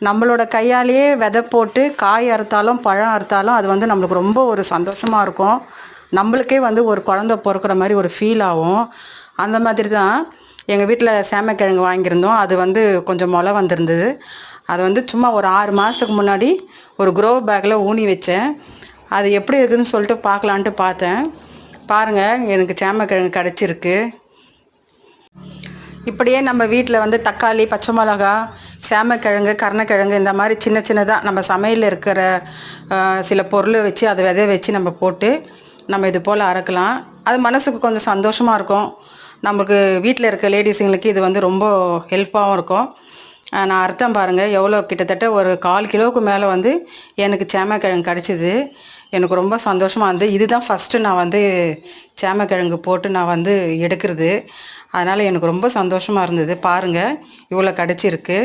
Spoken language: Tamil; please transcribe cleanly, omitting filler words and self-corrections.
நம்மளோட கையாலேயே விதை போட்டு காய் அறுத்தாலும் பழம் அறுத்தாலும் அது வந்து நம்மளுக்கு ரொம்ப ஒரு சந்தோஷமாக இருக்கும். நம்மளுக்கே வந்து ஒரு குழந்த பிறக்கிற மாதிரி ஒரு ஃபீல் ஆகும். அந்த மாதிரி தான் எங்கள் வீட்டில் சேமக்கிழங்கு வாங்கியிருந்தோம். அது வந்து கொஞ்சம் முளை வந்திருந்தது. அதை வந்து சும்மா ஒரு 6 மாதத்துக்கு முன்னாடி ஒரு க்ரோ பேக்கில் ஊனி வச்சேன். அது எப்படி இருக்குதுன்னு சொல்லிட்டு பார்க்கலான்ட்டு பார்த்தேன். பாருங்கள், எனக்கு சேமக்கிழங்கு கிடச்சிருக்கு. இப்படியே நம்ம வீட்டில் வந்து தக்காளி, பச்சை மிளகா, சேமக்கிழங்கு, கருணக்கிழங்கு இந்த மாதிரி சின்ன சின்னதாக நம்ம சமையலில் இருக்கிற சில பொருளை வச்சு அதை விதைய வச்சு நம்ம போட்டு நம்ம இது போல் அறுக்கலாம். அது மனசுக்கு கொஞ்சம் சந்தோஷமாக இருக்கும். நமக்கு வீட்டில் இருக்க லேடிஸுங்களுக்கு இது வந்து ரொம்ப ஹெல்ப்பாகவும் இருக்கும். நான் அறுத்தேன் பாருங்கள், எவ்வளோ கிட்டத்தட்ட ஒரு 1/4 கிலோவுக்கு மேலே வந்து எனக்கு சேமக்கிழங்கு கிடச்சிது. எனக்கு ரொம்ப சந்தோஷமாக இருந்தது. இதுதான் ஃபஸ்ட்டு நான் வந்து சேமக்கிழங்கு போட்டு நான் வந்து எடுக்கிறது. அதனால் எனக்கு ரொம்ப சந்தோஷமாக இருந்தது. பாருங்கள், இவ்வளோ கிடச்சிருக்கு.